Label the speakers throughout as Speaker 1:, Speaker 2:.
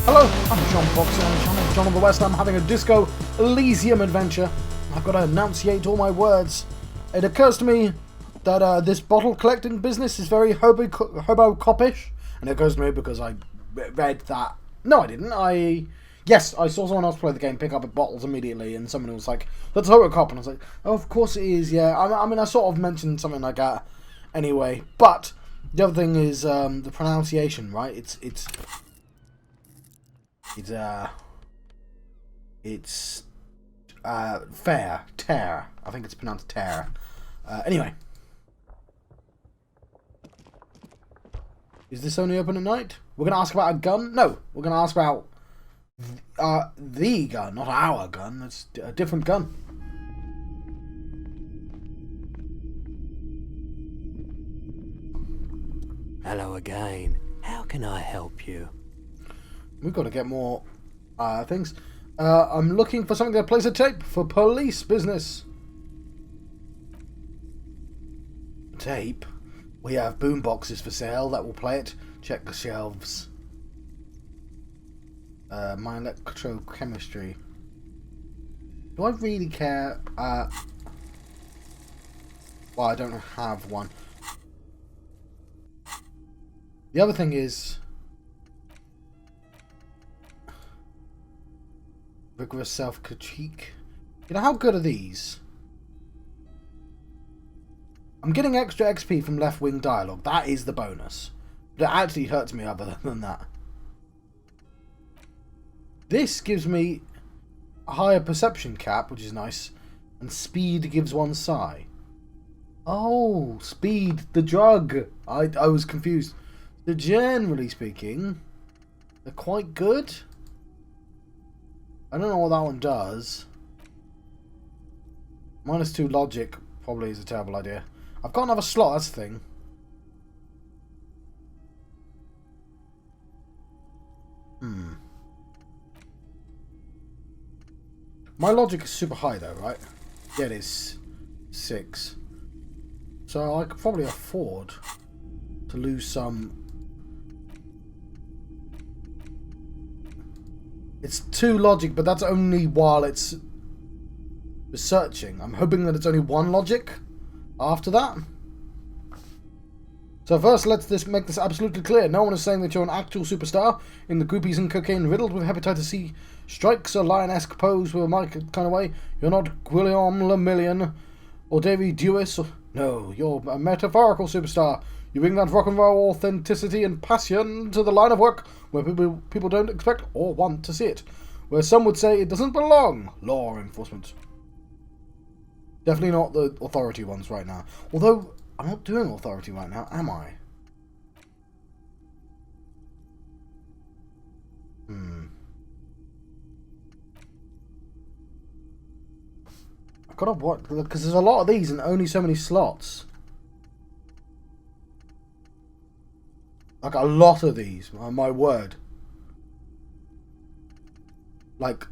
Speaker 1: Hello, I'm John Fox on the channel John of the West. I'm having a disco Elysium adventure. I've got to enunciate all my words. It occurs to me that this bottle collecting business is very hobo-copish. And it occurs to me because I read that... No, I didn't. Yes, I saw someone else play the game, pick up bottles immediately, and someone was like, that's hobo-cop. And I was like, oh, of course it is, yeah. I mean, I sort of mentioned something like that anyway. But the other thing is the pronunciation, right? It's fair, tear. I think it's pronounced tear. Anyway. Is this only open at night? We're going to ask about a gun? No, we're going to ask about the gun, not our gun. It's a different gun.
Speaker 2: Hello again. How can I help you?
Speaker 1: We've got to get more things. I'm looking for something that plays a tape for police business. Tape? We have boom boxes for sale that will play it. Check the shelves. My electro-chemistry. Do I really care? Well, I don't have one. The other thing is... rigorous self-critique. You know, how good are these? I'm getting extra XP from left-wing dialogue. That is the bonus. But it actually hurts me other than that. This gives me a higher perception cap, which is nice. And speed gives one psi. Oh, speed, the drug. I was confused. So generally speaking, they're quite good. I don't know what that one does. -2 logic probably is a terrible idea. I've got another slot, that's the thing. My logic is super high though, right? Yeah, it is 6. So I could probably afford to lose some. It's 2 logic, but that's only while it's researching. I'm hoping that it's only 1 logic after that. So first, let's make this absolutely clear. No one is saying that you're an actual superstar in the groupies and cocaine riddled with hepatitis C strikes, a lion-esque pose with a mic kind of way. You're not Guillaume Lemillion or Davy Dewis. No, you're a metaphorical superstar. You bring that rock and roll authenticity and passion to the line of work where people don't expect or want to see it. Where some would say it doesn't belong. Law enforcement. Definitely not the authority ones right now. Although, I'm not doing authority right now, am I? I've got to what? Because there's a lot of these and only so many slots. Like a lot of these, my word. Like,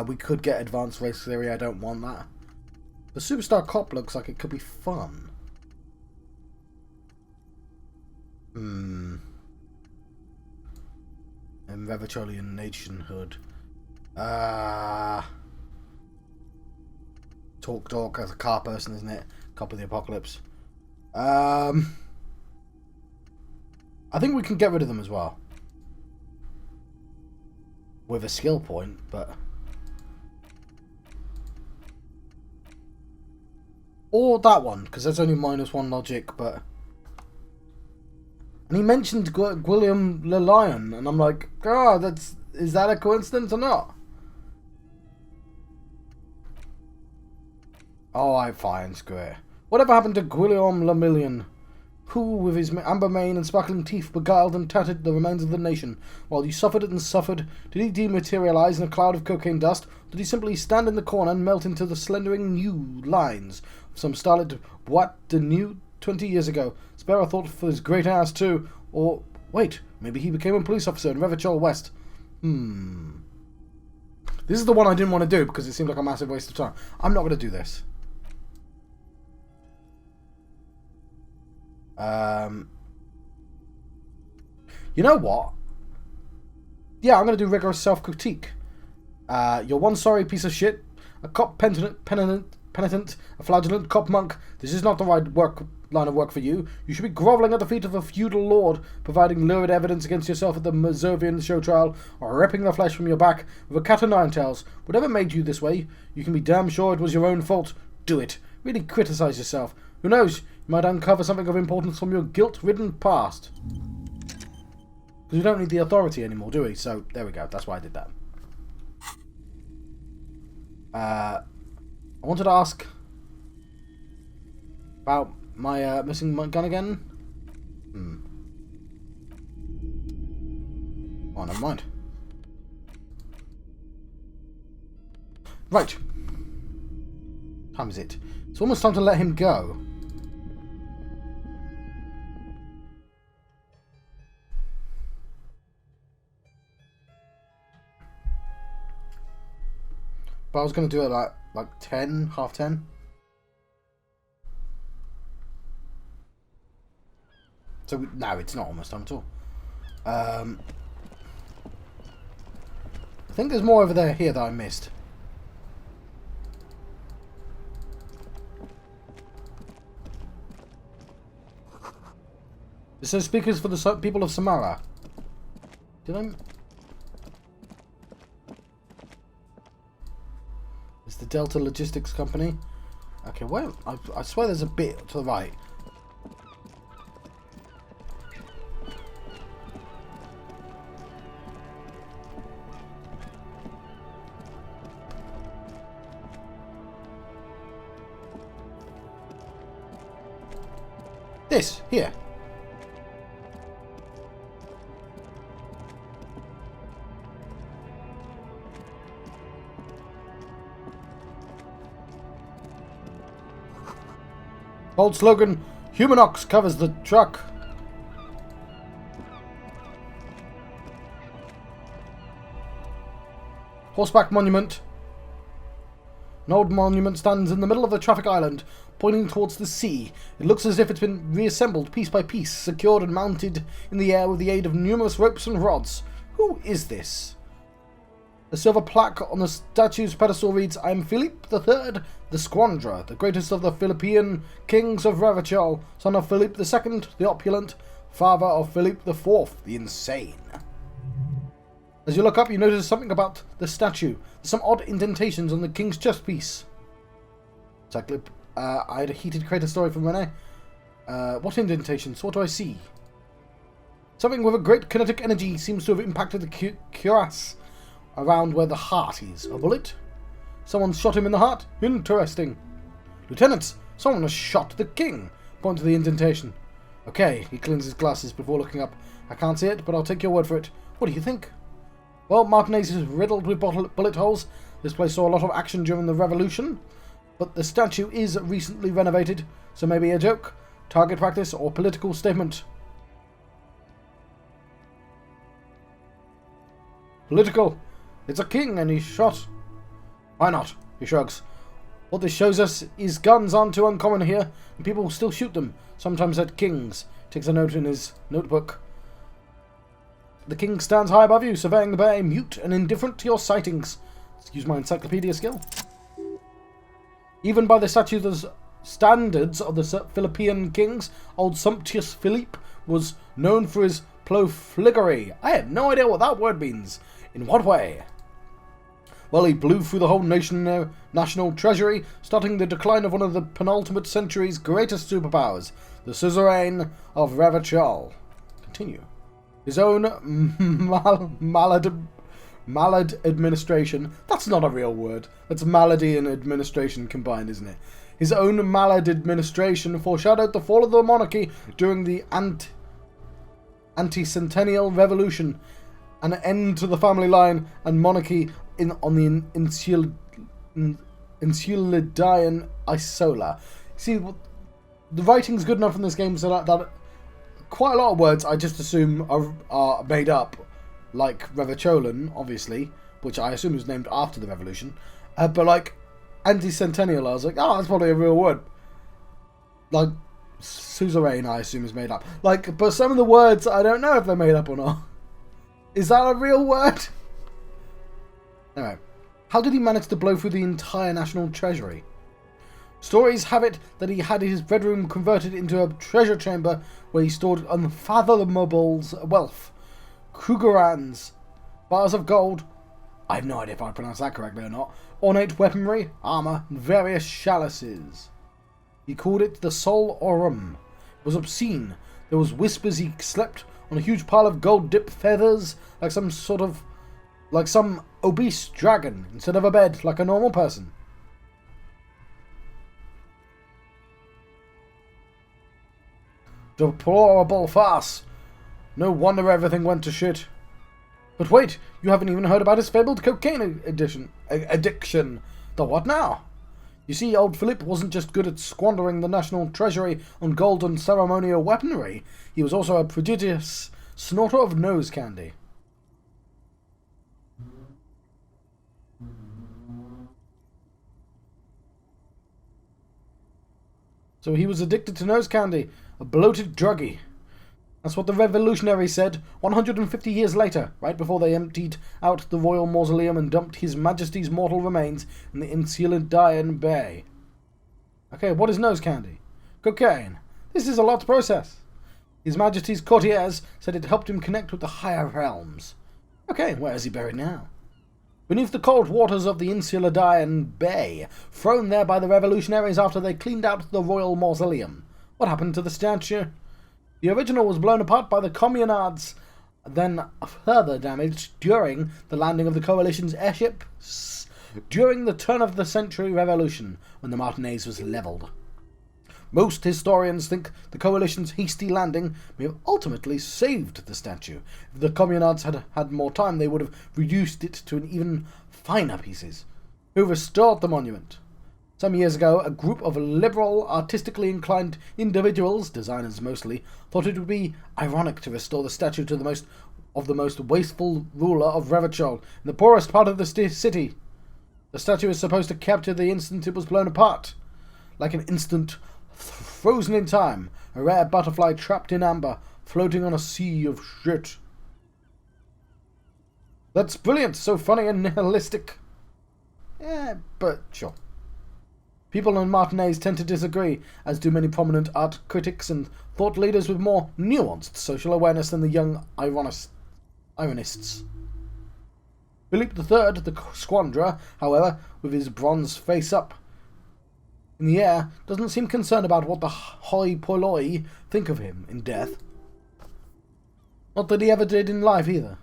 Speaker 1: we could get advanced race theory, I don't want that. The Superstar Cop looks like it could be fun. And Revacholian nationhood. Talk as a car person, isn't it? Cop of the apocalypse. I think we can get rid of them as well. With a skill point, but... Or that one, because that's only -1 logic, but... And he mentioned Guillaume Le Lion, and I'm like, oh, is that a coincidence or not? Oh, fine, screw it. Whatever happened to Guillaume Le Million? Who, with his amber mane and sparkling teeth, beguiled and tattered the remains of the nation? While you suffered and suffered, did he dematerialize in a cloud of cocaine dust? Or did he simply stand in the corner and melt into the slendering new lines of some starlit boîte de nuit 20 years ago? Spare a thought for his great ass, too. Or, wait, maybe he became a police officer in Revachol West. This is the one I didn't want to do because it seemed like a massive waste of time. I'm not going to do this. You know what? Yeah, I'm going to do rigorous self-critique. You're one sorry piece of shit, a cop penitent, a flagellant cop monk. This is not the right line of work for you. You should be grovelling at the feet of a feudal lord, providing lurid evidence against yourself at the Mazovian show trial, or ripping the flesh from your back with a cat o' nine tails. Whatever made you this way, you can be damn sure it was your own fault. Do it. Really criticize yourself. Who knows, you might uncover something of importance from your guilt-ridden past. Because we don't need the authority anymore, do we? So, there we go. That's why I did that. I wanted to ask about my missing gun again. Oh, never mind. Right. Time is it? It's almost time to let him go. But I was going to do it like 10, half 10. So, no, it's not almost time at all. I think there's more over there here that I missed. It says speakers for the people of Samara. Did I... It's the Delta Logistics Company. Okay, well, I swear there's a bit to the right. This, here. Bold slogan, Humanox covers the truck. Horseback monument. An old monument stands in the middle of the traffic island, pointing towards the sea. It looks as if it's been reassembled piece by piece, secured and mounted in the air with the aid of numerous ropes and rods. Who is this? The silver plaque on the statue's pedestal reads, I am Philippe III, the Squanderer, the greatest of the Philippian kings of Revachol, son of Philippe II, the opulent, father of Philippe IV, the insane. As you look up, you notice something about the statue. There's some odd indentations on the king's chest piece. Exactly. I had a heated creator story from Rene. What indentations? What do I see? Something with a great kinetic energy seems to have impacted the cuirass around where the heart is. A bullet? Someone shot him in the heart? Interesting. Lieutenants, someone has shot the king. Point to the indentation. Okay, he cleans his glasses before looking up. I can't see it, but I'll take your word for it. What do you think? Well, Martinez is riddled with bullet holes. This place saw a lot of action during the Revolution. But the statue is recently renovated, so maybe a joke, target practice, or political statement. Political. It's a king and he's shot. Why not? He shrugs. What this shows us is guns aren't too uncommon here, and people still shoot them, sometimes at kings. Takes a note in his notebook. The king stands high above you, surveying the bay, mute and indifferent to your sightings. Excuse my encyclopedia skill. Even by the statue's standards of the Philippian kings, old sumptuous Philippe was known for his profligacy. I have no idea what that word means. In what way? Well, he blew through the whole national treasury, starting the decline of one of the penultimate century's greatest superpowers, the suzerain of Revachol. Continue. His own malad administration. That's not a real word. That's malady and administration combined, isn't it? His own malad administration foreshadowed the fall of the monarchy during the anti-centennial revolution, an end to the family line and monarchy on the Insulidian Isola. See, the writing's good enough in this game so that quite a lot of words I just assume are made up, like Revacholan, obviously, which I assume was named after the revolution. But like anti-centennial, I was like, oh, that's probably a real word. Like suzerain, I assume is made up. Like, but some of the words I don't know if they're made up or not. Is that a real word? Anyway, how did he manage to blow through the entire national treasury? Stories have it that he had his bedroom converted into a treasure chamber where he stored unfathomable wealth. Krugerrands, bars of gold, I have no idea if I pronounced that correctly or not, ornate weaponry, armour, and various chalices. He called it the Sol Aurum. It was obscene. There was whispers he slept on a huge pile of gold-dipped feathers, like some obese dragon, instead of a bed, like a normal person. Deplorable farce. No wonder everything went to shit. But wait, you haven't even heard about his fabled cocaine addiction. The what now? You see, old Philip wasn't just good at squandering the national treasury on gold and ceremonial weaponry, he was also a prodigious snorter of nose candy. So he was addicted to nose candy, a bloated druggie. That's what the revolutionaries said 150 years later, right before they emptied out the royal mausoleum and dumped His Majesty's mortal remains in the Elysium Bay. Okay, what is nose candy? Cocaine. This is a lot to process. His Majesty's courtiers said it helped him connect with the higher realms. Okay, where is he buried now? Beneath the cold waters of the Elysium Bay, thrown there by the revolutionaries after they cleaned out the royal mausoleum. What happened to the statue? The original was blown apart by the communards, then further damaged during the landing of the coalition's airships during the turn of the century revolution, when the Martinez was levelled. Most historians think the coalition's hasty landing may have ultimately saved the statue. If the communards had had more time, they would have reduced it to an even finer pieces. Who restored the monument? Some years ago, a group of liberal, artistically inclined individuals, designers mostly, thought it would be ironic to restore the statue to the most wasteful ruler of Revachol, in the poorest part of the city. The statue is supposed to capture the instant it was blown apart. Like an instant frozen in time, a rare butterfly trapped in amber, floating on a sea of shit. That's brilliant, so funny and nihilistic. Yeah, but sure. People in Martinez tend to disagree, as do many prominent art critics and thought leaders with more nuanced social awareness than the young ironists. Philip III, the squanderer, however, with his bronze face up in the air, doesn't seem concerned about what the hoi polloi think of him in death. Not that he ever did in life either.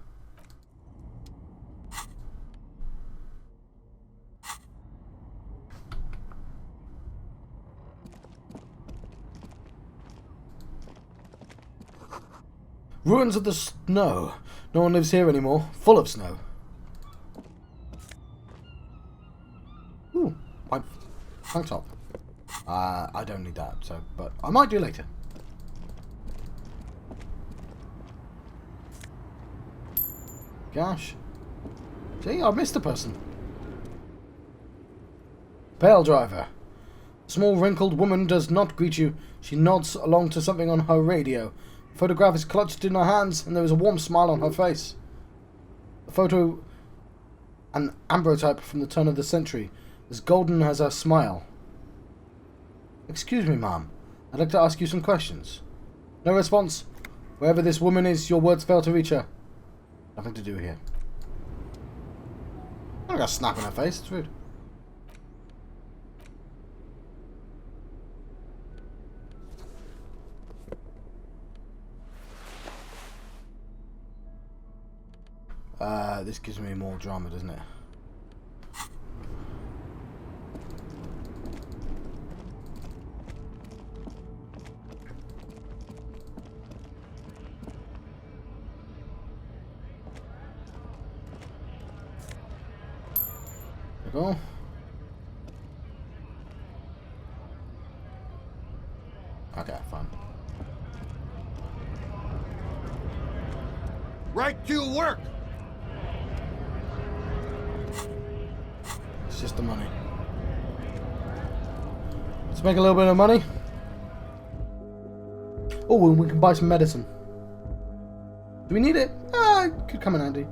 Speaker 1: Ruins of the snow. No one lives here anymore. Full of snow. Ooh, my tank top. I don't need that, but I might do later. Gosh. See, I missed a person. Pale driver. Small wrinkled woman does not greet you. She nods along to something on her radio. The photograph is clutched in her hands, and there is a warm smile on her face. The photo, an ambrotype from the turn of the century, as golden as her smile. Excuse me, ma'am. I'd like to ask you some questions. No response. Wherever this woman is, your words fail to reach her. Nothing to do here. I got a snap in her face. It's rude. This gives me more drama, doesn't it? There we go. Okay, fine.
Speaker 3: Right to work!
Speaker 1: It's just the money. Let's make a little bit of money. Oh, and we can buy some medicine. Do we need it? it could come in handy.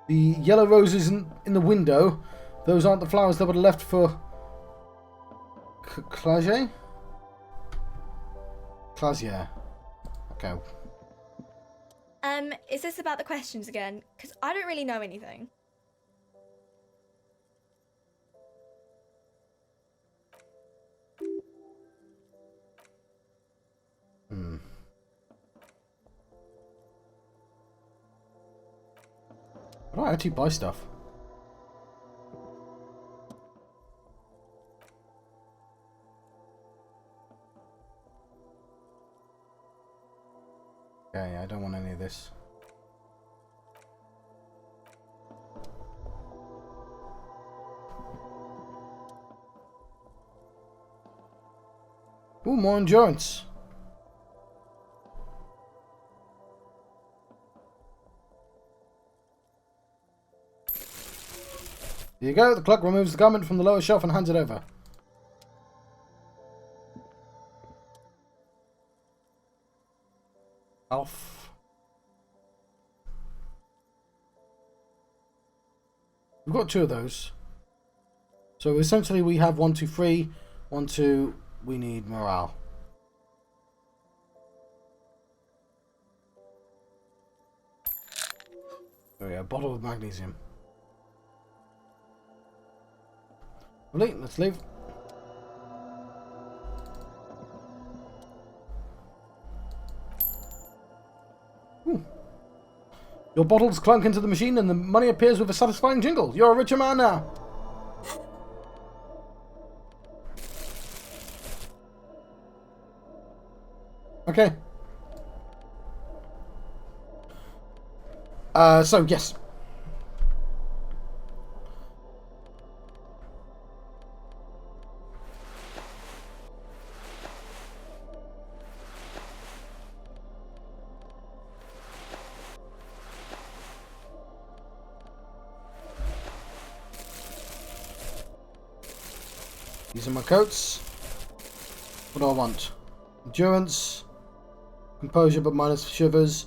Speaker 1: The yellow roses in the window, those aren't the flowers that were left for Kraz? Kraz, yeah. Okay.
Speaker 3: Is this about the questions again? Because I don't really know anything.
Speaker 1: I don't actually buy stuff. Okay, I don't want any of this. Ooh, more endurance. Here you go. The clerk removes the garment from the lower shelf and hands it over. Off. We've got 2 of those. So essentially we have 1, 2, 3. 1, 2. We need morale. There we go. Bottle of magnesium. Lovely, let's leave. Ooh. Your bottles clunk into the machine and the money appears with a satisfying jingle. You're a richer man now. Okay. So, yes. These are my coats. What do I want? Endurance. Composure but minus shivers.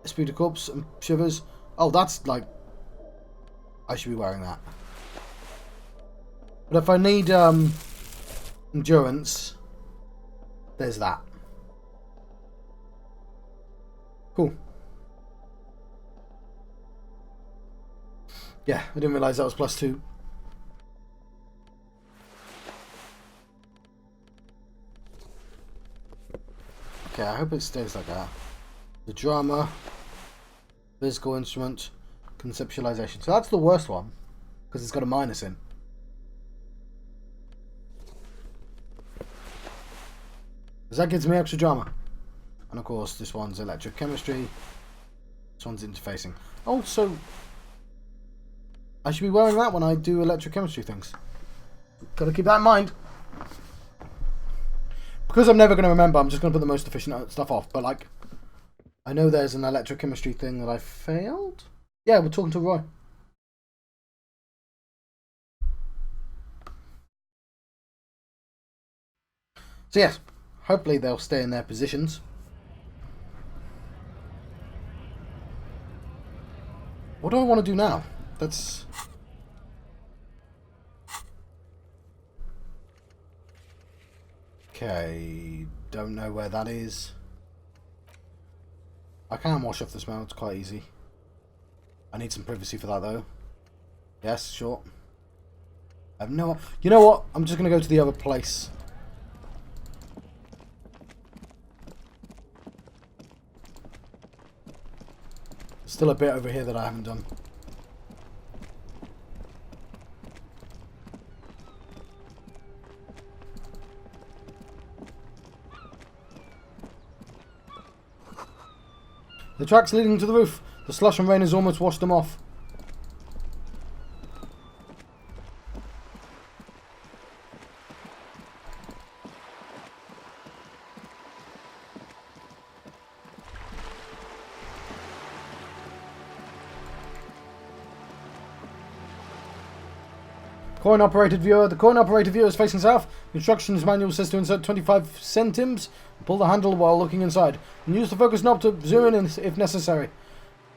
Speaker 1: Esprit de corpse and shivers. Oh, that's like... I should be wearing that. But if I need endurance, there's that. Cool. Yeah, I didn't realise that was +2. Okay, I hope it stays like that. The drama, physical instrument, conceptualization. So that's the worst one, because it's got a minus in. Because that gives me extra drama. And of course, this one's electro-chemistry. This one's interfacing. Oh, so I should be wearing that when I do electro-chemistry things. Gotta keep that in mind. Because I'm never going to remember, I'm just going to put the most efficient stuff off. But, like, I know there's an electrochemistry thing that I failed. Yeah, we're talking to Roy. So, yes, hopefully they'll stay in their positions. What do I want to do now? That's... Okay, don't know where that is. I can wash off the smell, it's quite easy. I need some privacy for that though. Yes, sure. I have no... You know what? I'm just going to go to the other place. Still a bit over here that I haven't done. The tracks leading to the roof. The slush and rain has almost washed them off. Coin-operated viewer. The coin-operated viewer is facing south. The instructions manual says to insert 25 centimes. Pull the handle while looking inside. And use the focus knob to zoom in if necessary.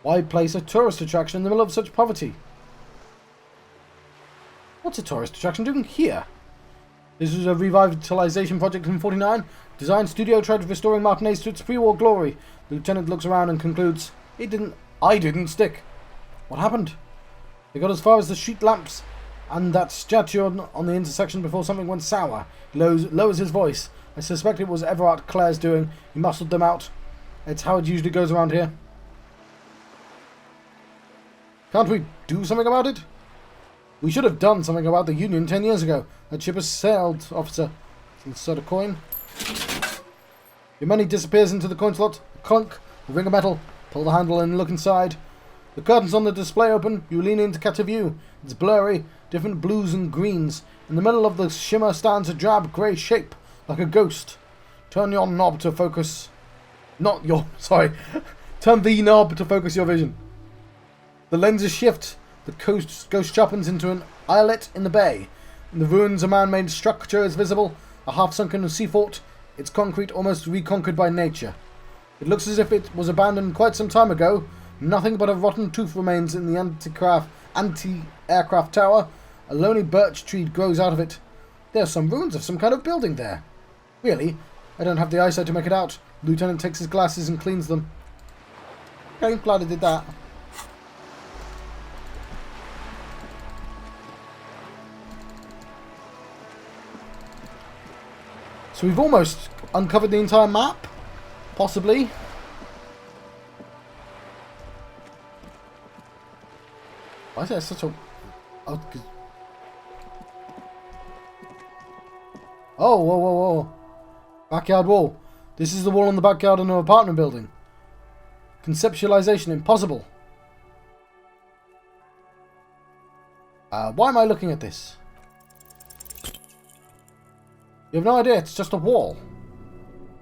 Speaker 1: Why place a tourist attraction in the middle of such poverty? What's a tourist attraction doing here? This was a revitalization project in 49. Design studio tried restoring Martinez to its pre-war glory. The lieutenant looks around and concludes, I didn't stick. What happened? They got as far as the street lamps and that statue on the intersection before something went sour. He lowers his voice. I suspect it was Everard Clare's doing. He muscled them out. It's how it usually goes around here. Can't we do something about it? We should have done something about the Union 10 years ago. That ship has sailed, officer. Insert a coin. Your money disappears into the coin slot. A clunk. A ring of metal. Pull the handle and look inside. The curtains on the display open. You lean in to catch a view. It's blurry. Different blues and greens. In the middle of the shimmer stands a drab grey shape. Like a ghost. Turn your knob to focus. Turn the knob to focus your vision. The lenses shift. The ghost sharpens into an islet in the bay. In the ruins, a man-made structure is visible. A half-sunken sea fort. Its concrete almost reconquered by nature. It looks as if it was abandoned quite some time ago. Nothing but a rotten tooth remains in the anti-aircraft tower. A lonely birch tree grows out of it. There are some ruins of some kind of building there. Really? I don't have the eyesight to make it out. The lieutenant takes his glasses and cleans them. Okay, glad I did that. So we've almost uncovered the entire map. Possibly. Why is there such a... Oh, whoa. Backyard wall. This is the wall on the backyard of an apartment building. Conceptualization impossible. Why am I looking at this? You have no idea, it's just a wall.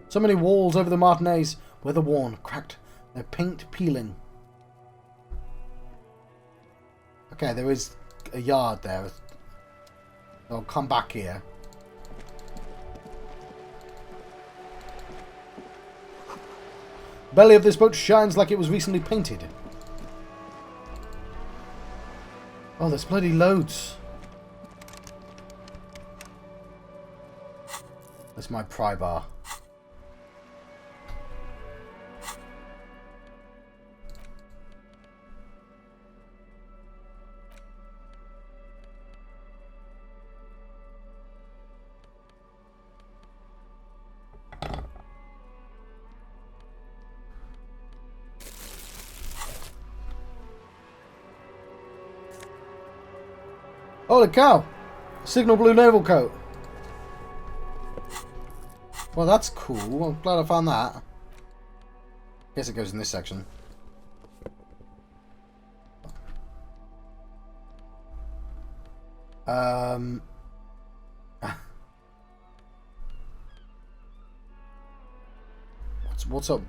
Speaker 1: So many walls over the Martinez, weather-worn, cracked, their paint peeling. Okay, there is a yard there. I'll come back here. The belly of this boat shines like it was recently painted. Oh, there's bloody loads. That's my pry bar. Holy cow! Signal blue naval coat. Well, that's cool. I'm glad I found that. Guess it goes in this section. What's up?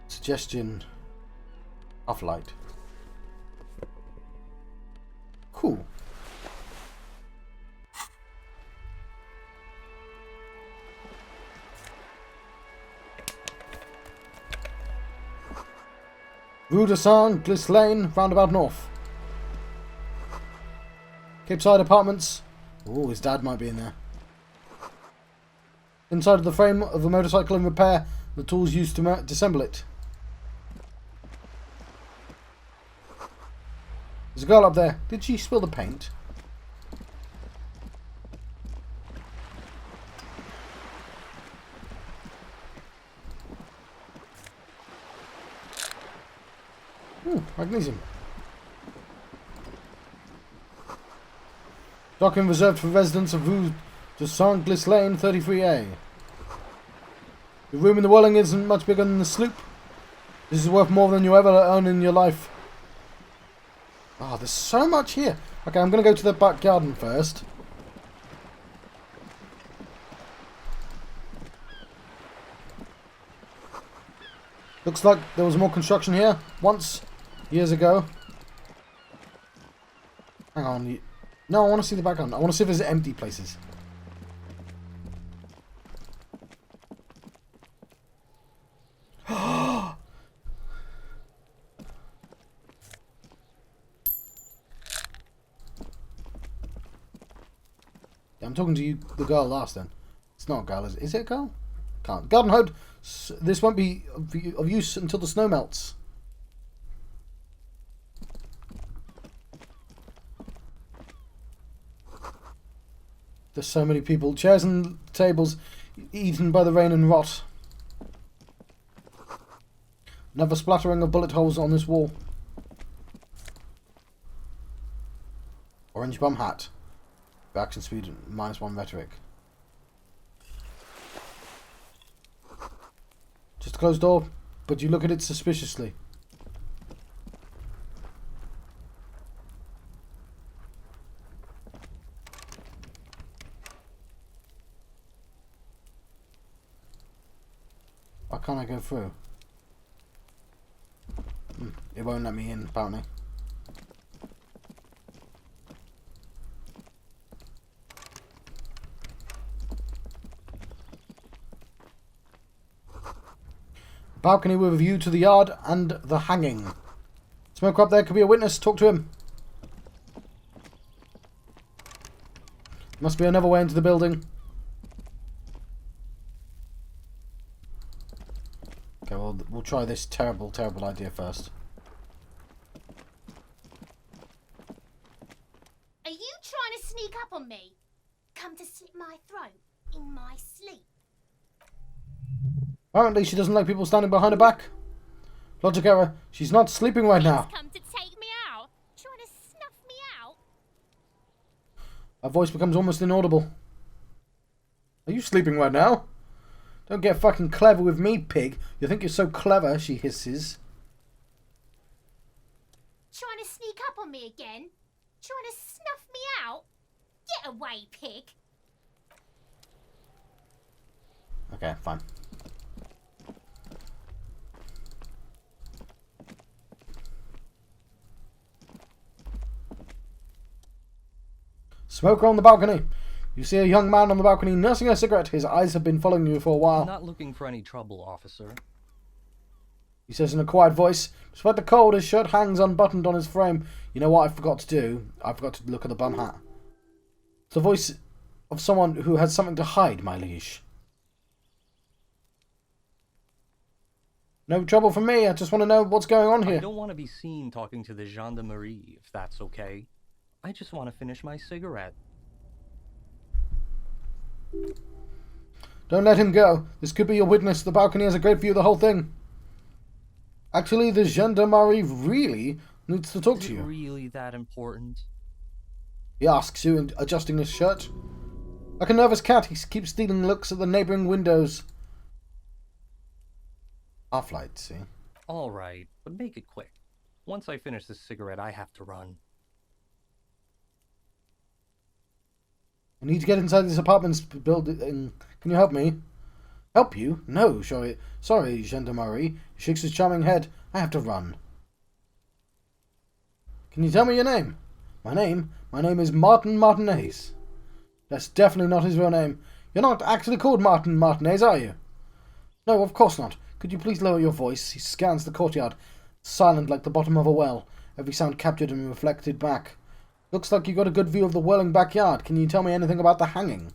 Speaker 1: Suggestion. Off light. Cool. Rue de Saint-Glis Lane, roundabout north. Cape Side Apartments. Oh, his dad might be in there. Inside of the frame of a motorcycle in repair, the tools used to disassemble it. There's a girl up there. Did she spill the paint? Ooh, magnesium. Docking reserved for residents of Rue de Saint-Glis Lane, 33A. The room in the Welling isn't much bigger than the sloop. This is worth more than you ever earn in your life. Oh, there's so much here. Okay, I'm going to go to the back garden first. Looks like there was more construction here once, years ago. Hang on. No, I want to see the background. I want to see if there's empty places. I'm talking to you, the girl last then. It's not a girl, is it? Is it a girl? Can't. Garden Hode, this won't be of use until the snow melts. There's so many people. Chairs and tables eaten by the rain and rot. Another splattering of bullet holes on this wall. Orange bum hat. Action speed -1 rhetoric. Just a closed door, but you look at it suspiciously. Why can't I go through? It won't let me in, apparently. Balcony with a view to the yard and the hanging. Smoker up there could be a witness. Talk to him. Must be another way into the building. Okay, well, we'll try this terrible, terrible idea first.
Speaker 4: Are you trying to sneak up on me? Come to slit my throat in my sleep?
Speaker 1: Apparently she doesn't like people standing behind her back. Logic error. She's not sleeping right now.
Speaker 4: Come to take me out? Trying to snuff me out?
Speaker 1: Her voice becomes almost inaudible. Are you sleeping right now? Don't get fucking clever with me, pig. You think you're so clever, she hisses.
Speaker 4: Trying to sneak up on me again? Trying to snuff me out? Get away, pig!
Speaker 1: Okay, fine. Smoker on the balcony. You see a young man on the balcony nursing a cigarette. His eyes have been following you for a while.
Speaker 5: I'm not looking for any trouble, officer.
Speaker 1: He says in a quiet voice. Despite the cold, his shirt hangs unbuttoned on his frame. You know what I forgot to do? I forgot to look at the bum hat. It's the voice of someone who has something to hide, my liege. No trouble from me. I just want to know what's going on here.
Speaker 5: I don't want to be seen talking to the gendarmerie, if that's okay. I just want to finish my cigarette.
Speaker 1: Don't let him go. This could be your witness. The balcony has a great view of the whole thing. Actually, the gendarmerie really needs to talk to you.
Speaker 5: Is it really that important?
Speaker 1: He asks you, adjusting his shirt. Like a nervous cat, he keeps stealing looks at the neighbouring windows. Half-light, see?
Speaker 5: Alright, but make it quick. Once I finish this cigarette, I have to run.
Speaker 1: I need to get inside this apartment building. Can you help me? Help you? No, sorry, gendarmerie. He shakes his charming head. I have to run. Can you tell me your name? My name is Martin Martinez. That's definitely not his real name. You're not actually called Martin Martinez, are you? No, of course not. Could you please lower your voice? He scans the courtyard, silent like the bottom of a well. Every sound captured and reflected back. Looks like you got a good view of the whirling backyard. Can you tell me anything about the hanging?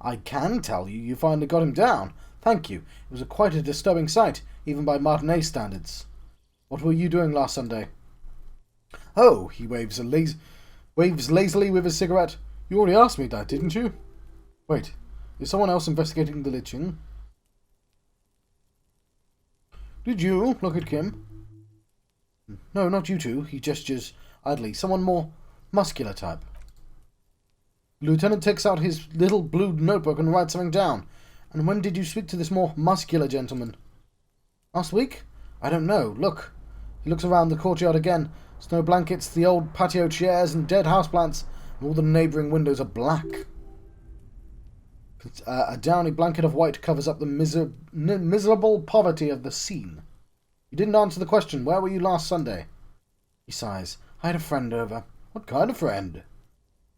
Speaker 1: I can tell you. You finally got him down. Thank you. It was quite a disturbing sight, even by Martinez standards. What were you doing last Sunday? Oh, he waves lazily with his cigarette. You already asked me that, didn't you? Wait, is someone else investigating the lynching? Did you look at Kim? No, not you two. He gestures idly. Someone more muscular type. The lieutenant takes out his little blue notebook and writes something down. And when did you speak to this more muscular gentleman? Last week? I don't know. Look. He looks around the courtyard again. Snow blankets, the old patio chairs, and dead houseplants. And all the neighbouring windows are black. A downy blanket of white covers up the miserable poverty of the scene. You didn't answer the question. Where were you last Sunday? He sighs. I had a friend over. What kind of friend?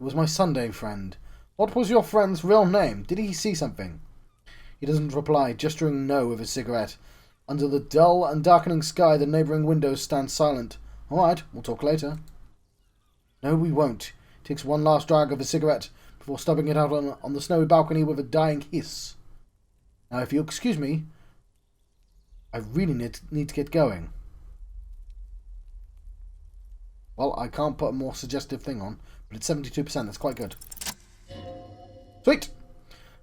Speaker 1: It was my Sunday friend. What was your friend's real name? Did he see something? He doesn't reply, gesturing no with his cigarette. Under the dull and darkening sky, the neighbouring windows stand silent. All right, we'll talk later. No, we won't. He takes one last drag of his cigarette before stubbing it out on the snowy balcony with a dying hiss. Now, if you excuse me, I really need to get going. Well, I can't put a more suggestive thing on, but it's 72%. That's quite good. Sweet!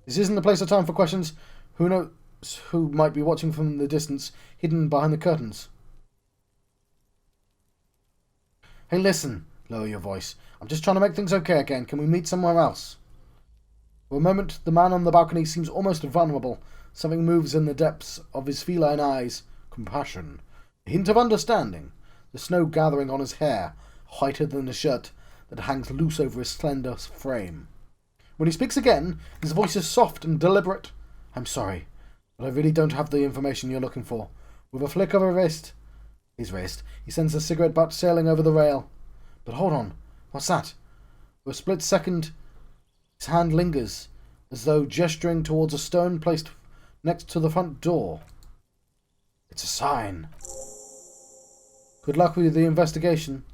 Speaker 1: This isn't the place or time for questions. Who knows who might be watching from the distance, hidden behind the curtains? Hey, listen. Lower your voice. I'm just trying to make things okay again. Can we meet somewhere else? For a moment, the man on the balcony seems almost vulnerable. Something moves in the depths of his feline eyes. Compassion. A hint of understanding. The snow gathering on his hair, whiter than the shirt that hangs loose over his slender frame. When he speaks again, his voice is soft and deliberate. I'm sorry, but I really don't have the information you're looking for. With a flick of his wrist, he sends the cigarette butt sailing over the rail. But hold on, what's that? For a split second, his hand lingers, as though gesturing towards a stone placed next to the front door. It's a sign. Good luck with the investigation.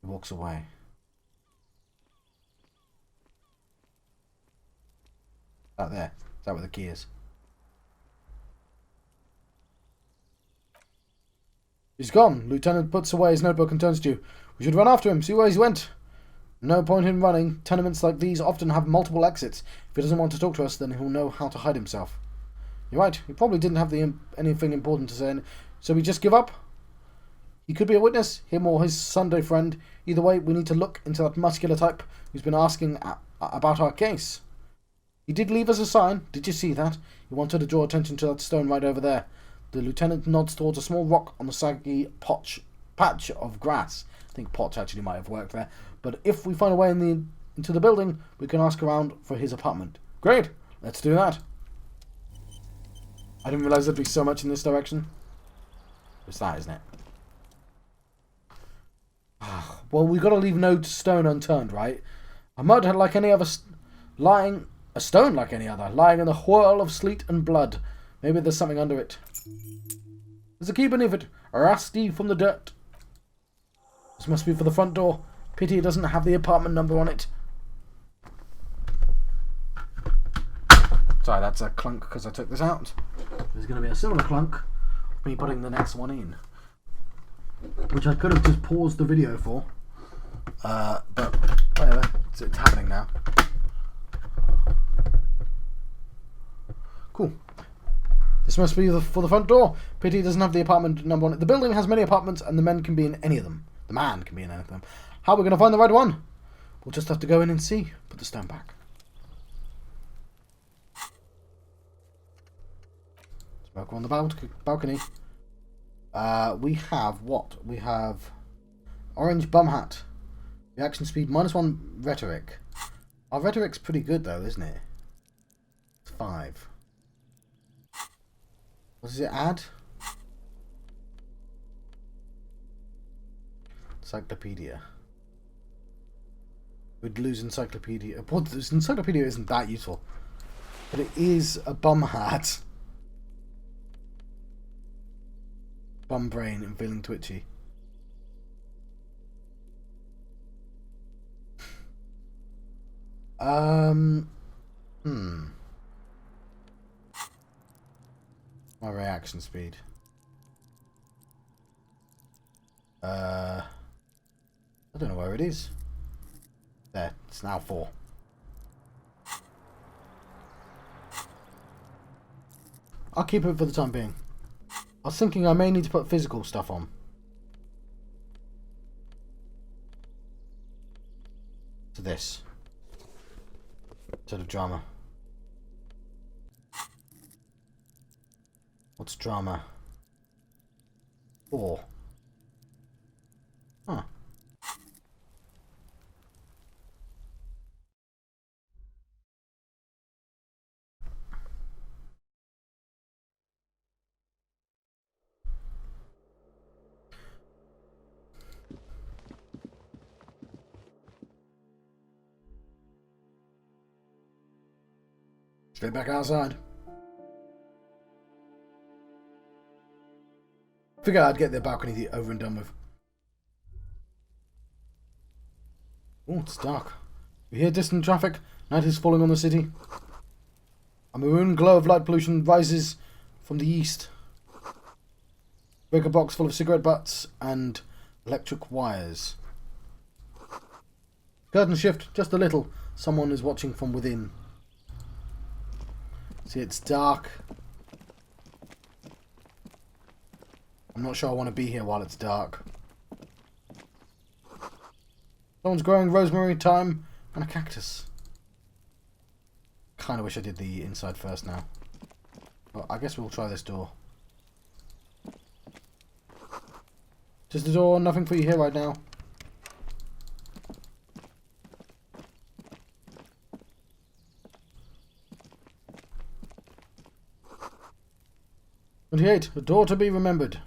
Speaker 1: He walks away. Out there. Is that where the key is? He's gone. Lieutenant puts away his notebook and turns to you. We should run after him, see where he's went. No point in running. Tenements like these often have multiple exits. If he doesn't want to talk to us, then he'll know how to hide himself. You're right. He probably didn't have anything important to say, so we just give up? He could be a witness, him or his Sunday friend. Either way, we need to look into that muscular type who's been asking about our case. He did leave us a sign. Did you see that? He wanted to draw attention to that stone right over there. The lieutenant nods towards a small rock on the saggy patch of grass. I think potch actually might have worked there. But if we find a way into the building, we can ask around for his apartment. Great! Let's do that. I didn't realise there'd be so much in this direction. It's that, isn't it? Well, we've got to leave no stone unturned, right? A mud like any other, a stone like any other, lying in a whirl of sleet and blood. Maybe there's something under it. There's a key beneath it, rusty from the dirt. This must be for the front door. Pity it doesn't have the apartment number on it. Sorry, that's a clunk because I took this out. There's going to be a similar clunk of me putting the next one in, which I could have just paused the video for, but whatever, it's happening now. Cool. This must be for the front door. Pity it doesn't have the apartment number on it. The building has many apartments, and the men can be in any of them. The man can be in any of them. How are we going to find the right one? We'll just have to go in and see. Put the stone back. Smoke on the balcony. We have what? We have orange bum hat. Reaction speed -1 rhetoric. Our rhetoric's pretty good though, isn't it? It's 5. What does it add? Encyclopedia. We'd lose encyclopedia. Well, this encyclopedia isn't that useful, but it is a bum hat. Bum brain and feeling twitchy. My reaction speed. I don't know where it is. There, it's now 4. I'll keep it for the time being. I was thinking I may need to put physical stuff on. To this. Instead of drama. What's drama? 4. Huh. Straight back outside. Figure I'd get the balcony over and done with. Oh, it's dark. We hear distant traffic. Night is falling on the city. A maroon glow of light pollution rises from the east. Breaker box full of cigarette butts and electric wires. Curtain shift just a little. Someone is watching from within. See, it's dark. I'm not sure I want to be here while it's dark. Someone's growing rosemary, thyme, and a cactus. Kinda wish I did the inside first now. But I guess we'll try this door. Just a door, nothing for you here right now. "28, a door to be remembered."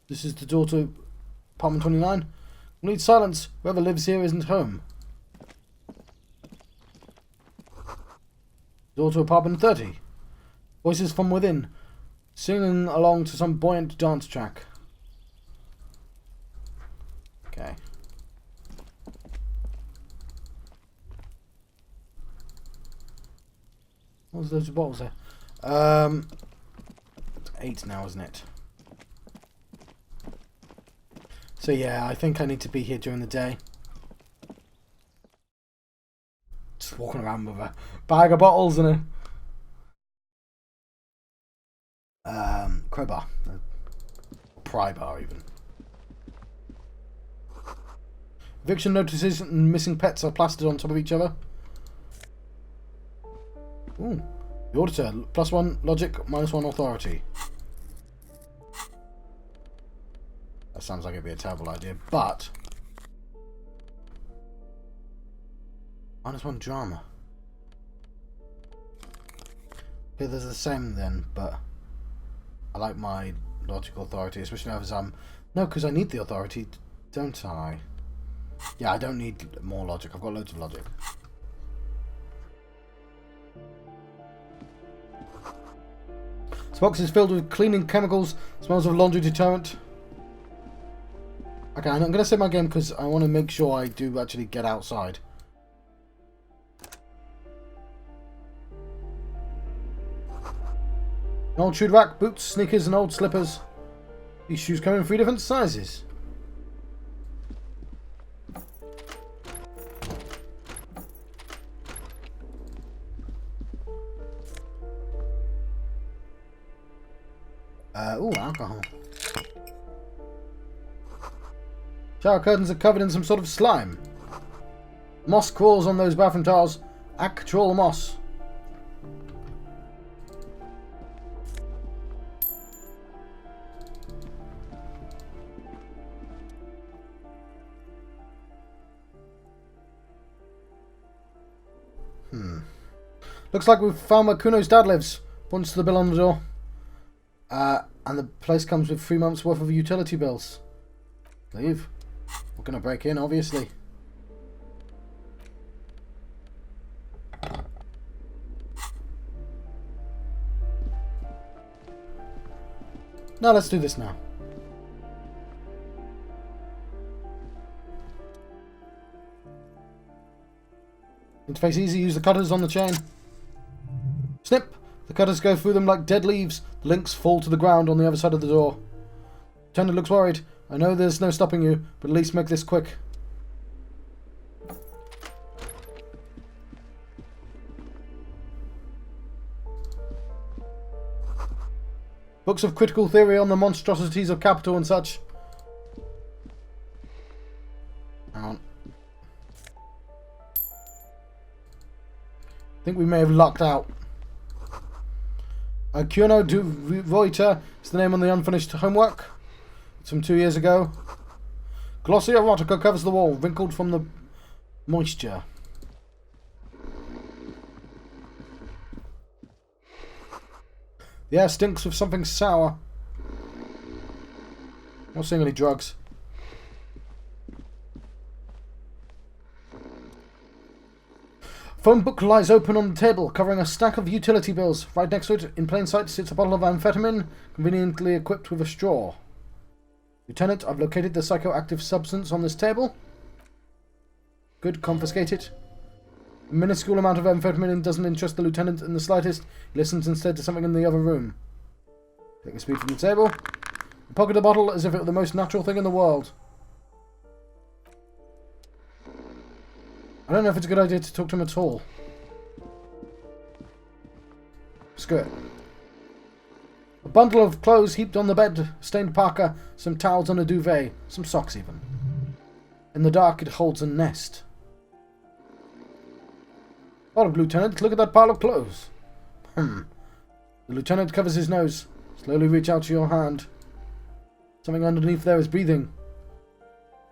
Speaker 1: This is the door to apartment 29. We need silence. Whoever lives here isn't home. Door to apartment 30. Voices from within, singing along to some buoyant dance track. Okay. What was those bottles there? 8 now, isn't it? So yeah, I think I need to be here during the day. Just walking around with a bag of bottles and a crowbar, a pry bar even. Eviction notices and missing pets are plastered on top of each other. Ooh, the auditor, +1 logic, -1 authority. That sounds like it'd be a terrible idea, but -1 drama. Okay, there's the same then, but I like my logical authority, especially as no, because I need the authority, don't I? Yeah, I don't need more logic. I've got loads of logic. This box is filled with cleaning chemicals. Smells of laundry deterrent. Okay, I'm going to save my game because I want to make sure I do actually get outside. An old shoe rack, boots, sneakers and old slippers. These shoes come in 3 different sizes. Ooh, alcohol. Shower curtains are covered in some sort of slime. Moss crawls on those bathroom tiles. Actual moss. Looks like we've found where Kuno's dad lives. Points to the bill on the door. And the place comes with 3 months worth of utility bills. Leave. We're gonna break in, obviously. Now let's do this now. Interface easy, use the cutters on the chain. Snip! The cutters go through them like dead leaves. The links fall to the ground on the other side of the door. Lieutenant looks worried. I know there's no stopping you, but at least make this quick. Books of critical theory on the monstrosities of capital and such. Hang on. I think we may have lucked out. Kuno du Reuter is the name on the unfinished homework. It's from 2 years ago. Glossy erotica covers the wall, wrinkled from the moisture. The air stinks of something sour. Not seeing any drugs. Phone book lies open on the table, covering a stack of utility bills. Right next to it, in plain sight, sits a bottle of amphetamine, conveniently equipped with a straw. Lieutenant, I've located the psychoactive substance on this table. Good, confiscate it. A minuscule amount of amphetamine doesn't interest the lieutenant in the slightest. He listens instead to something in the other room. Take a speed from the table. You pocket the bottle as if it were the most natural thing in the world. I don't know if it's a good idea to talk to him at all. Screw it. A bundle of clothes heaped on the bed, a stained parka, some towels on a duvet, some socks even. In the dark it holds a nest. Hold up, Lieutenant, look at that pile of clothes. The lieutenant covers his nose. Slowly reach out to your hand. Something underneath there is breathing.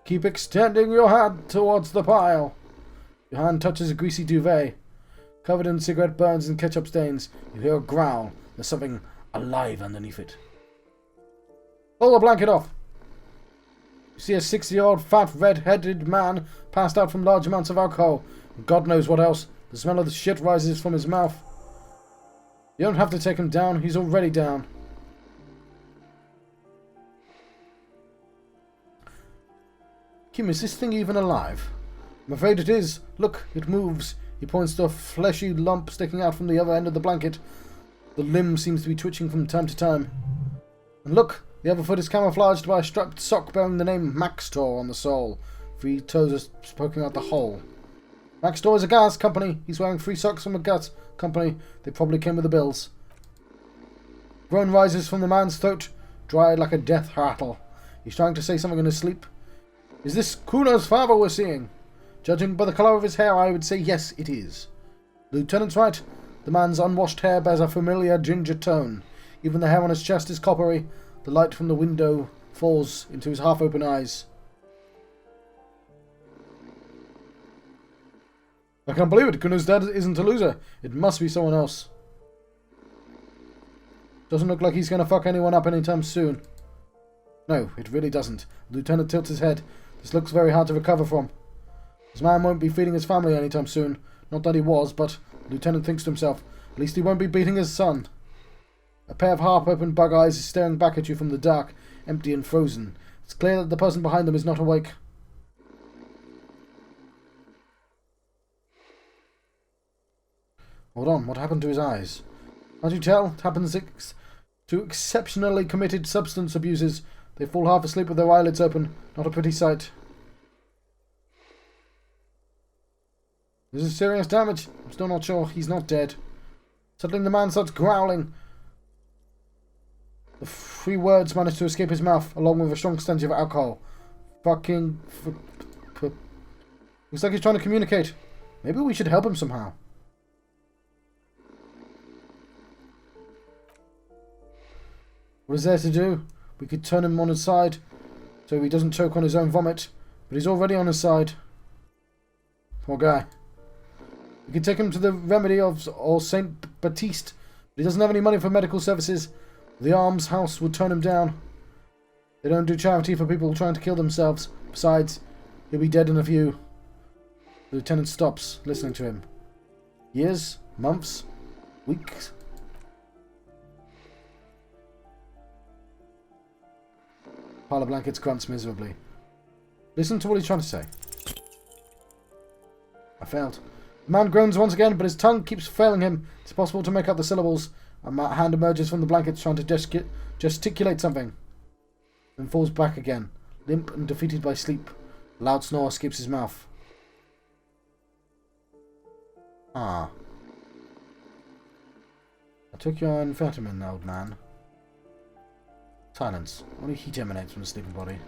Speaker 1: Keep extending your hand towards the pile. Your hand touches a greasy duvet. Covered in cigarette burns and ketchup stains, you hear a growl. There's something alive underneath it. Pull the blanket off. You see a 60-year-old fat red-headed man passed out from large amounts of alcohol. And God knows what else. The smell of the shit rises from his mouth. You don't have to take him down. He's already down. Kim, is this thing even alive? I'm afraid it is. Look, it moves. He points to a fleshy lump sticking out from the other end of the blanket. The limb seems to be twitching from time to time. And look, the other foot is camouflaged by a striped sock bearing the name Maxtor on the sole. 3 toes are poking out the hole. Maxtor is a gas company. He's wearing 3 socks from a gas company. They probably came with the bills. Groan rises from the man's throat, dry like a death rattle. He's trying to say something in his sleep. Is this Kuno's father we're seeing? Judging by the colour of his hair, I would say yes, it is. Lieutenant's right. The man's unwashed hair bears a familiar ginger tone. Even the hair on his chest is coppery. The light from the window falls into his half-open eyes. I can't believe it. Kuno's dad isn't a loser. It must be someone else. Doesn't look like he's going to fuck anyone up anytime soon. No, it really doesn't. The lieutenant tilts his head. This looks very hard to recover from. This man won't be feeding his family anytime soon. Not that he was, but the lieutenant thinks to himself, at least he won't be beating his son. A pair of half-open bug eyes is staring back at you from the dark, empty and frozen. It's clear that the person behind them is not awake. Hold on, what happened to his eyes? Can't you tell? It happens to exceptionally committed substance abusers. They fall half asleep with their eyelids open. Not a pretty sight. This is serious damage. I'm still not sure. He's not dead. Suddenly the man starts growling. The 3 words manage to escape his mouth, along with a strong stench of alcohol. Fucking... Looks like he's trying to communicate. Maybe we should help him somehow. What is there to do? We could turn him on his side, so he doesn't choke on his own vomit. But he's already on his side. Poor guy. We could take him to the remedy of or Saint Baptiste, but he doesn't have any money for medical services. The almshouse would turn him down. They don't do charity for people trying to kill themselves. Besides, he'll be dead in a few. The lieutenant stops, listening to him. Years? Months? Weeks? Pile of blankets grunts miserably. Listen to what he's trying to say. I failed. The man groans once again, but his tongue keeps failing him. It's impossible to make out the syllables. A hand emerges from the blankets trying to gesticulate something. Then falls back again, limp and defeated by sleep. A loud snore escapes his mouth. Ah. I took your amphetamine, old man. Silence. Only heat emanates from the sleeping body.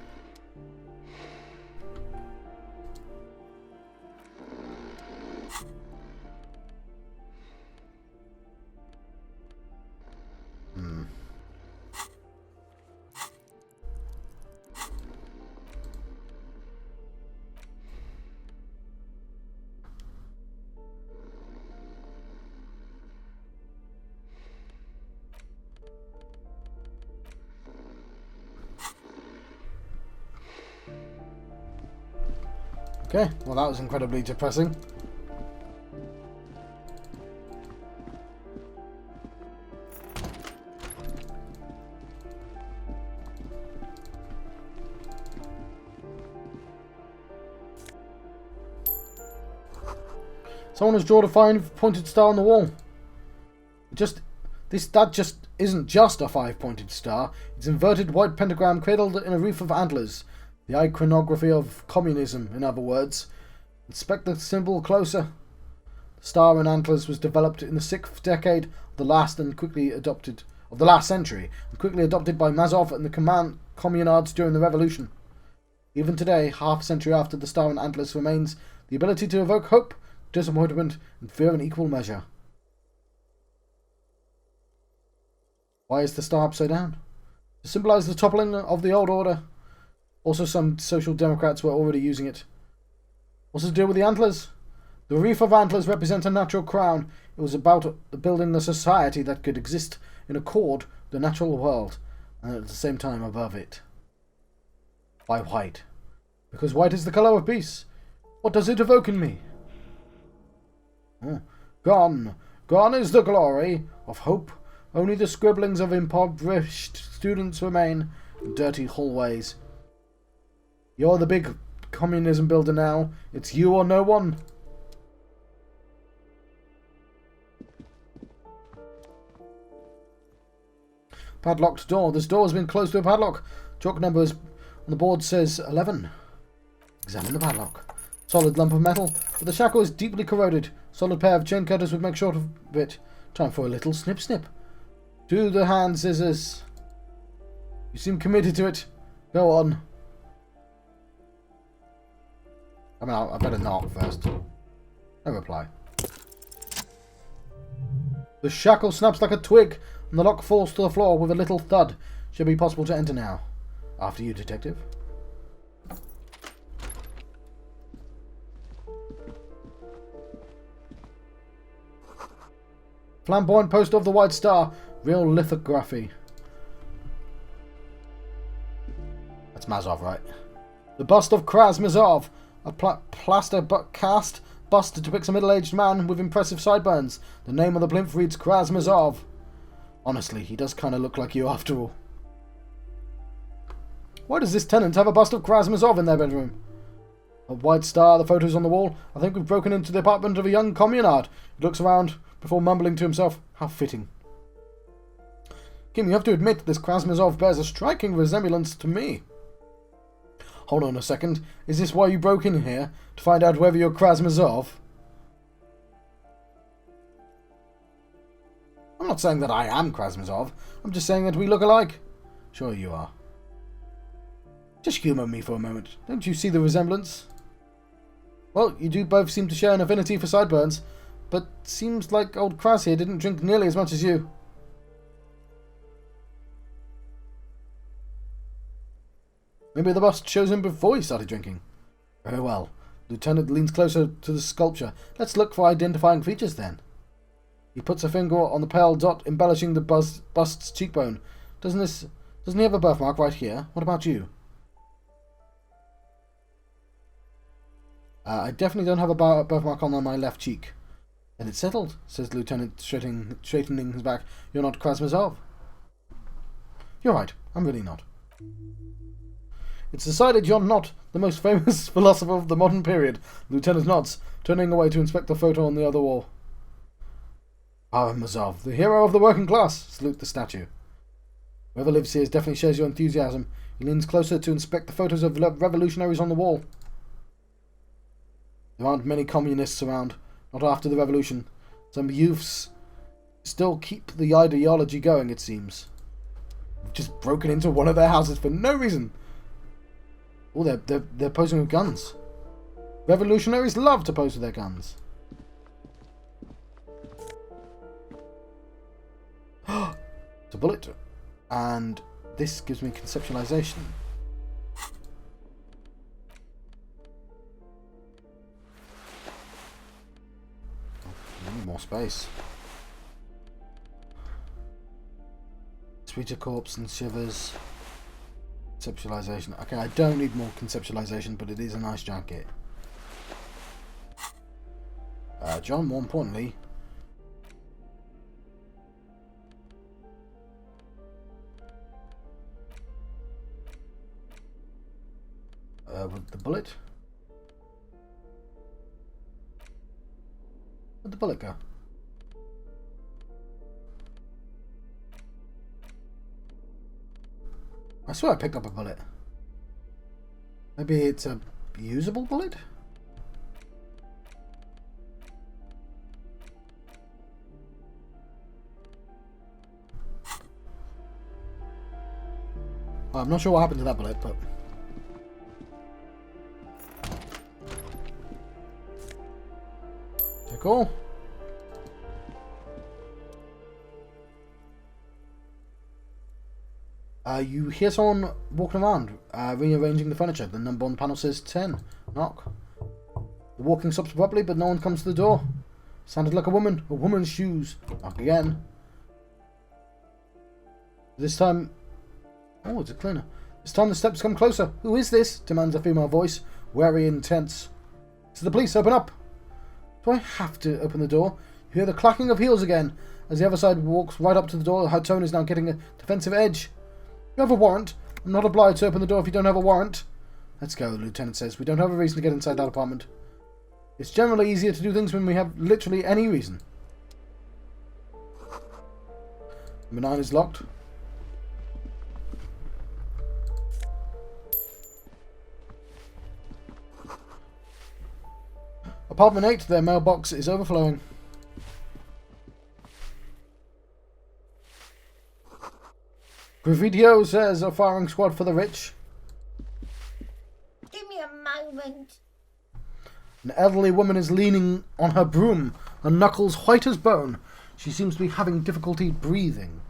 Speaker 1: Okay, well that was incredibly depressing. Someone has drawn a 5-pointed star on the wall. That just isn't just a 5-pointed star. It's an inverted white pentagram cradled in a wreath of antlers. The iconography of communism, in other words. Inspect the symbol closer. The star and antlers was developed in the 6th decade of the last century, and quickly adopted by Mazov and the communards during the revolution. Even today, half a century after the star and antlers, remains the ability to evoke hope, disappointment, and fear in equal measure. Why is the star upside down? To symbolize the toppling of the old order. Also, some social democrats were already using it. What's to do with the antlers? The wreath of antlers represents a natural crown. It was about building a society that could exist in accord with the natural world, and at the same time above it. Why white? Because white is the colour of peace. What does it evoke in me? Gone. Gone is the glory of hope. Only the scribblings of impoverished students remain in dirty hallways. You're the big communism builder now. It's you or no one. Padlocked door. This door has been closed with a padlock. Chalk numbers on the board says 11. Examine the padlock. Solid lump of metal, but the shackle is deeply corroded. Solid pair of chain cutters would make short of it. Time for a little snip. To the hand scissors. You seem committed to it. Go on. I mean, I better knock first. No reply. The shackle snaps like a twig, and the lock falls to the floor with a little thud. Should be possible to enter now. After you, detective. Flamboyant poster of the White Star. Real lithography. That's Mazov, right? The bust of Kraz Mazov. A plaster cast bust depicts a middle-aged man with impressive sideburns. The name of the plinth reads Kraz Mazov. Honestly, he does kind of look like you after all. Why does this tenant have a bust of Kraz Mazov in their bedroom? A White Star, the photos on the wall. I think we've broken into the apartment of a young communard. He looks around before mumbling to himself. How fitting. Kim, you have to admit this Kraz Mazov bears a striking resemblance to me. Hold on a second. Is this why you broke in here? To find out whether you're Kraz Mazov? I'm not saying that I am Kraz Mazov. I'm just saying that we look alike. Sure you are. Just humour me for a moment. Don't you see the resemblance? Well, you do both seem to share an affinity for sideburns, but seems like old Kraz here didn't drink nearly as much as you. Maybe the bust shows him before he started drinking. Very well. Lieutenant leans closer to the sculpture. Let's look for identifying features then. He puts a finger on the pale dot embellishing the bust's cheekbone. Doesn't he have a birthmark right here? What about you? I definitely don't have a birthmark on my left cheek. Then it's settled, says the Lieutenant, straightening his back. You're not Kraz Mazov. You're right, I'm really not. It's decided you're not the most famous philosopher of the modern period. Lieutenant nods, turning away to inspect the photo on the other wall. Ah, Mazov, the hero of the working class. Salute the statue. Whoever lives here definitely shares your enthusiasm. He leans closer to inspect the photos of revolutionaries on the wall. There aren't many communists around, not after the revolution. Some youths still keep the ideology going, it seems. We've just broken into one of their houses for no reason. Oh, they're posing with guns. Revolutionaries love to pose with their guns. It's a bullet. And this gives me conceptualization. I need more space. Sweeter corpse and shivers. Conceptualization. Okay, I don't need more conceptualization, but it is a nice jacket. John, more importantly, with the bullet. Where'd the bullet go? I swear I picked up a bullet. Maybe it's a usable bullet? Well, I'm not sure what happened to that bullet, but... Okay, cool. You hear someone walking around, rearranging the furniture. The number on the panel says 10. Knock. The walking stops abruptly, but no one comes to the door. Sounded like a woman. A woman's shoes. Knock again. This time... Oh, it's a cleaner. This time the steps come closer. Who is this? Demands a female voice, wary and tense. It's the police. Open up. Do I have to open the door? You hear the clacking of heels again. As the other side walks right up to the door, her tone is now getting a defensive edge. You have a warrant. I'm not obliged to open the door if you don't have a warrant. Let's go, the lieutenant says. We don't have a reason to get inside that apartment. It's generally easier to do things when we have literally any reason. Number 9 is locked. Apartment 8, their mailbox is overflowing. Gravidio says a firing squad for the rich.
Speaker 4: Give me a moment.
Speaker 1: An elderly woman is leaning on her broom, her knuckles white as bone. She seems to be having difficulty breathing.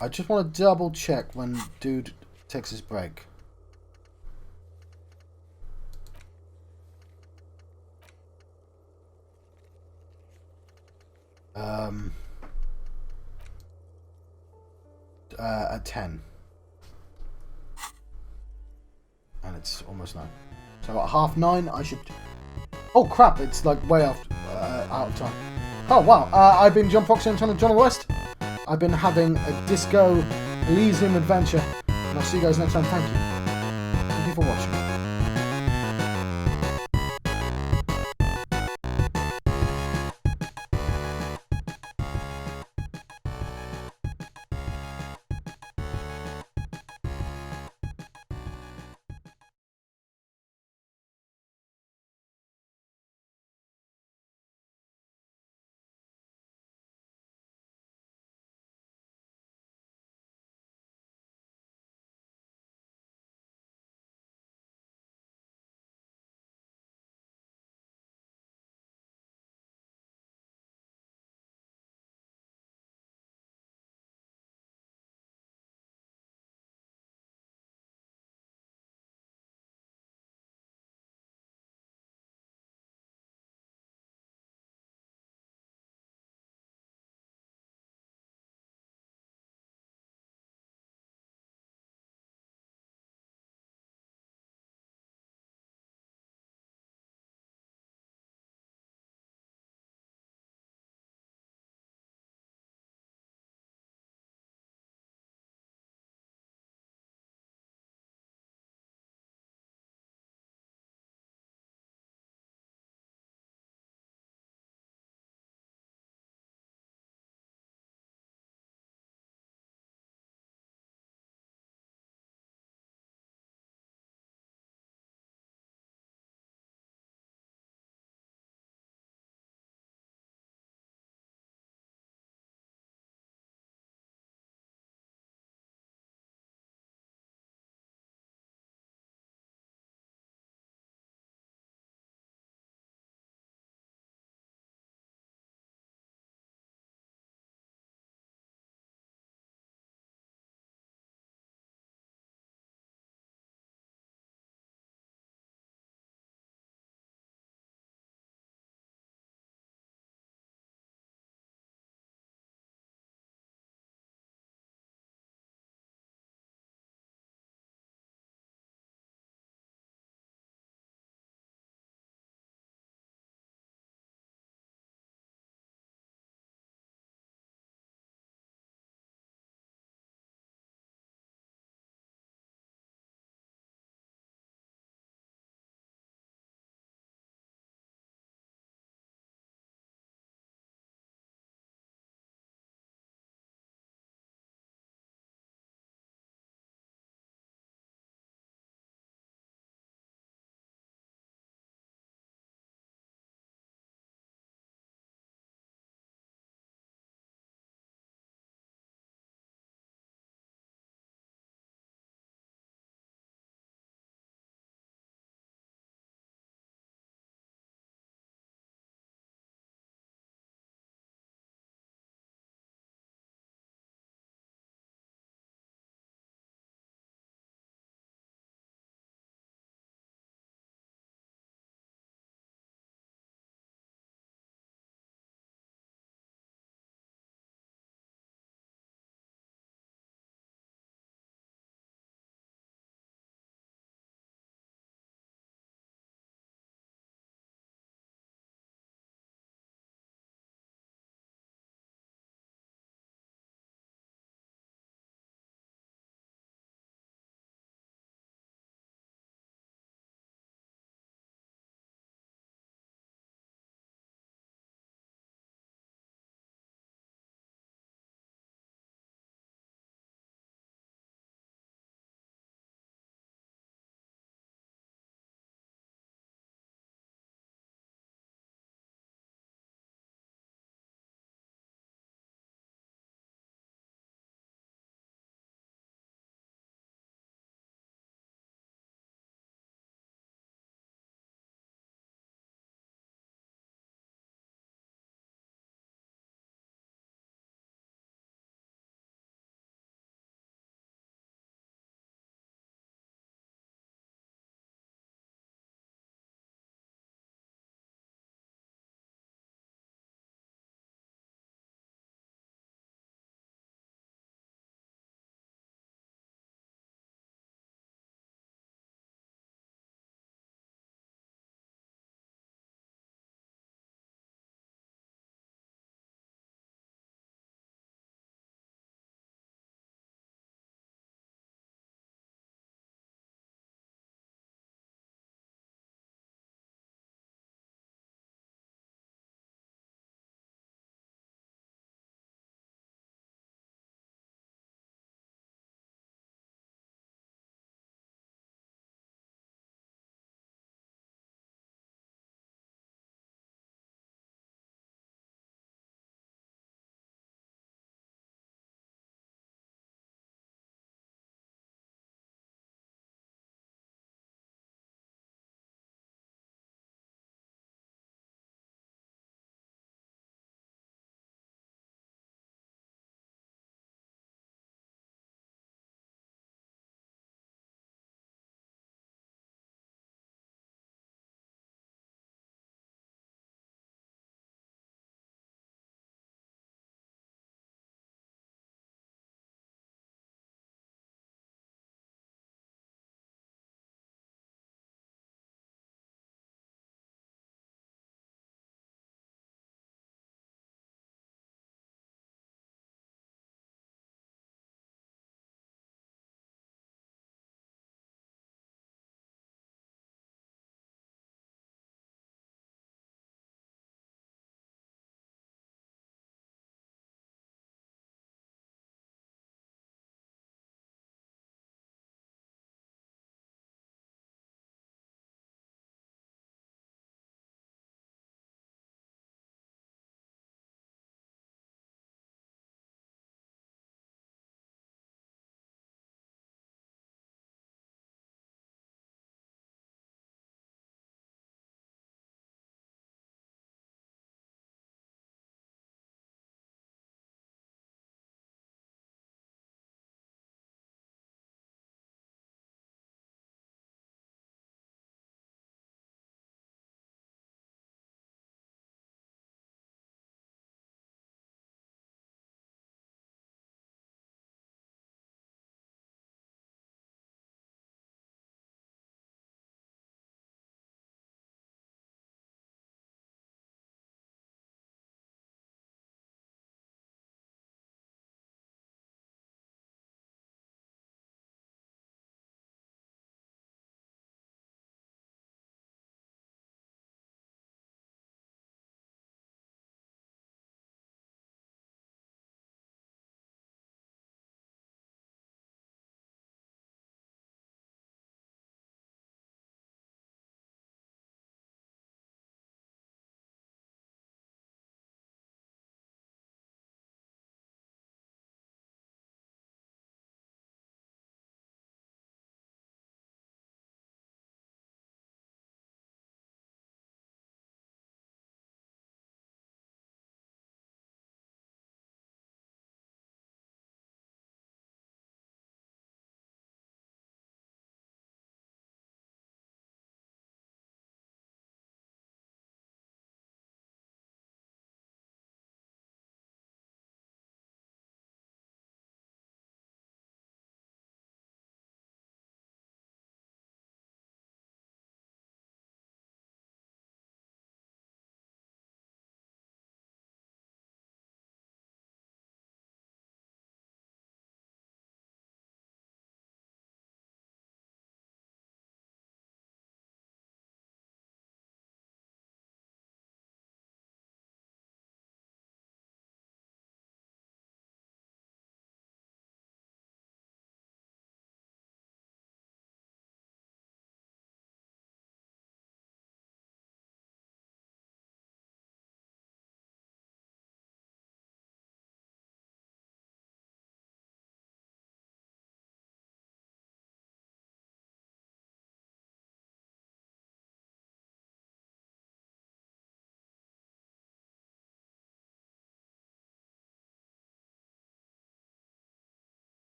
Speaker 1: I just want to double check when dude takes his break. At 10. And it's almost 9. So at 9:30 I should... Oh crap, it's like way out of time. Oh wow, I've been John Foxy on channel John West. I've been having a disco Elysium adventure. And I'll see you guys next time. Thank you. Thank you for watching.